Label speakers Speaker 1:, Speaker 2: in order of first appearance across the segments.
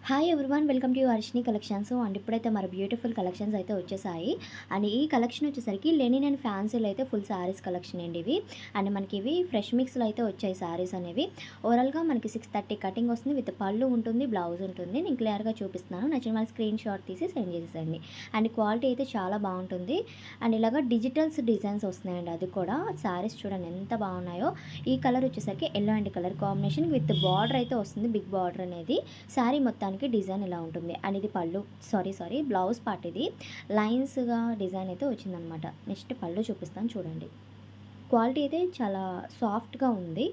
Speaker 1: Hi everyone, welcome to Varshini collections. And ఇప్పుడైతే మరి beautiful collections అయితే వచ్చేసాయి. అండ్ ఈ కలెక్షన్ వచ్చేసరికి లెనిన్ అండ్ ఫ్యాన్సీలో అయితే ఫుల్ శారీస్ కలెక్షన్ అండి ఇవి. అండ్ మనకి ఇవి ఫ్రెష్ మిక్స్లో అయితే వచ్చాయి శారీస్ అనేవి. ఓవరాల్గా మనకి 630 కటింగ్ వస్తుంది, విత్ పళ్ళు ఉంటుంది, బ్లౌజ్ ఉంటుంది. నేను క్లియర్గా చూపిస్తున్నాను, నచ్చిన వాళ్ళ స్క్రీన్ షాట్ తీసి సెండ్ చేసేసండి. అండ్ క్వాలిటీ అయితే చాలా బాగుంటుంది. అండ్ ఇలాగ డిజిటల్స్ డిజైన్స్ వస్తున్నాయండి, అది కూడా శారీస్ చూడండి ఎంత బాగున్నాయో. ఈ కలర్ వచ్చేసరికి yellow and colour combination with border అయితే వస్తుంది, బిగ్ బార్డర్ అనేది. శారీ మొత్తానికి డిజైన్ ఇలా ఉంటుంది. అండ్ ఇది పళ్ళు సారీ బ్లౌజ్ పార్ట్, ఇది లైన్స్గా డిజైన్ అయితే వచ్చిందనమాట. నెక్స్ట్ పళ్ళు చూపిస్తాను చూడండి. క్వాలిటీ అయితే చాలా సాఫ్ట్గా ఉంది.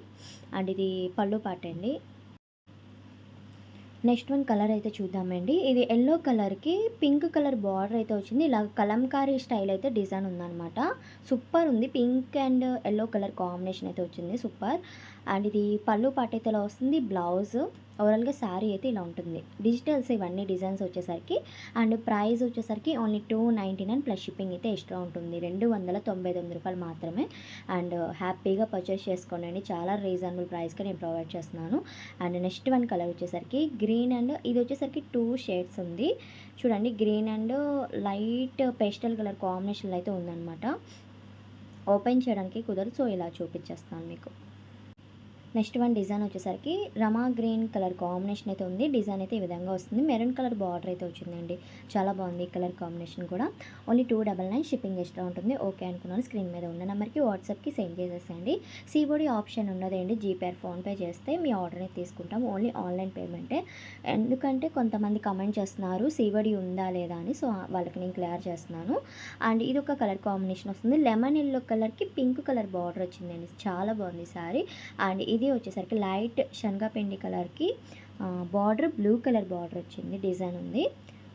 Speaker 1: అండ్ ఇది పళ్ళు పార్ట్ అండి. నెక్స్ట్ వన్ కలర్ అయితే చూద్దామండి. ఇది ఎల్లో కలర్కి పింక్ కలర్ బార్డర్ అయితే వచ్చింది. ఇలా కలంకారీ స్టైల్ అయితే డిజైన్ ఉందన్నమాట. సూపర్ ఉంది. Pink and yellow colour combination అయితే వచ్చింది, సూపర్. అండ్ ఇది పళ్ళు పాట అయితే ఇలా వస్తుంది, బ్లౌజ్. ఓవరాల్గా శారీ అయితే ఇలా ఉంటుంది. డిజిటల్స్ ఇవన్నీ డిజైన్స్ వచ్చేసరికి. అండ్ ప్రైస్ వచ్చేసరికి ఓన్లీ 299 ప్లస్ షిప్పింగ్ అయితే ఎక్స్ట్రా ఉంటుంది, 299 రూపాయలు మాత్రమే. అండ్ హ్యాపీగా పర్చేస్ చేసుకోండి, చాలా రీజనబుల్ ప్రైస్కి నేను ప్రొవైడ్ చేస్తున్నాను. అండ్ నెక్స్ట్ వన్ కలర్ వచ్చేసరికి గ్రీన్ అండ్ ఇది వచ్చేసరికి 2 షేడ్స్ ఉంది చూడండి. Green and light pastel colour కాంబినేషన్లో అయితే ఉందన్నమాట. ఓపెన్ చేయడానికి కుదరదు, సో ఇలా చూపించేస్తాను మీకు. నెక్స్ట్ వన్ డిజైన్ వచ్చేసరికి రమా గ్రీన్ కలర్ కాంబినేషన్ అయితే ఉంది. డిజైన్ అయితే ఈ విధంగా వస్తుంది. మెరూన్ కలర్ బార్డర్ అయితే వచ్చిందండి, చాలా బాగుంది ఈ కలర్ కాంబినేషన్ కూడా. ఓన్లీ 299 షిప్పింగ్ ఎక్స్ట్రా ఉంటుంది. ఓకే అనుకున్నాను, స్క్రీన్ మీద ఉన్న నెంబర్కి వాట్సాప్కి సెండ్ చేసేసండి. సిఓడి ఆప్షన్ ఉండదండి, జీపే ఫోన్పే చేస్తే మీ ఆర్డర్ని తీసుకుంటాం. ఓన్లీ ఆన్లైన్ పేమెంటే. ఎందుకంటే కొంతమంది కమెంట్ చేస్తున్నారు సిఓడి ఉందా లేదా అని, సో వాళ్ళకి నేను క్లియర్ చేస్తున్నాను. అండ్ ఇది ఒక కలర్ కాంబినేషన్ వస్తుంది, లెమన్ ఎల్లో కలర్కి పింక్ కలర్ బార్డర్ వచ్చిందండి, చాలా బాగుంది సారీ. అండ్ ఇది వచ్చేసరికి లైట్ శనగపిండి కలర్కి బార్డర్ బ్లూ కలర్ బార్డర్ వచ్చింది, డిజైన్ ఉంది.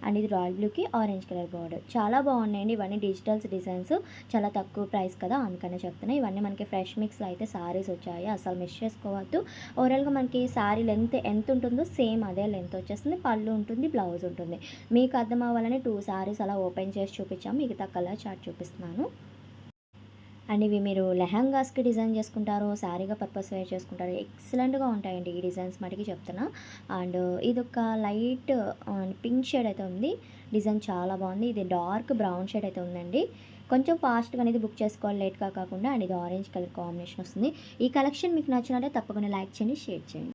Speaker 1: అండ్ ఇది రాయల్ బ్లూకి ఆరెంజ్ కలర్ బార్డర్, చాలా బాగున్నాయండి. ఇవన్నీ డిజిటల్స్ డిజైన్స్, చాలా తక్కువ ప్రైస్ కదా అందుకనే చెప్తున్నాయి. ఇవన్నీ మనకి ఫ్రెష్ మిక్స్లో అయితే సారీస్ వచ్చాయి, అసలు మిస్ చేసుకోవద్దు. ఓవరాల్గా మనకి సారీ లెంత్ ఎంత ఉంటుందో సేమ్ అదే లెంత్ వచ్చేస్తుంది. పళ్ళు ఉంటుంది, బ్లౌజ్ ఉంటుంది. మీకు అర్థం అవ్వాలని 2 సారీస్ అలా ఓపెన్ చేసి చూపించాము, మిగతా కలర్ చార్ట్ చూపిస్తున్నాను. అండ్ ఇవి మీరు లెహంగాస్కి డిజైన్ చేసుకుంటారు, శారీగా పర్పస్ వేర్ చేసుకుంటారు, ఎక్సలెంట్గా ఉంటాయండి ఈ డిజైన్స్ మటుకి చెప్తున్నా. అండ్ ఇది ఒక లైట్ పింక్ షేడ్ అయితే ఉంది, డిజైన్ చాలా బాగుంది. ఇది డార్క్ బ్రౌన్ షేడ్ అయితే ఉందండి. కొంచెం ఫాస్ట్గా అనేది బుక్ చేసుకోవాలి, లేట్గా కాకుండా. అండ్ ఇది ఆరెంజ్ కలర్ కాంబినేషన్ వస్తుంది. ఈ కలెక్షన్ మీకు నచ్చినట్లయితే తప్పకుండా లైక్ చేయండి, షేర్ చేయండి.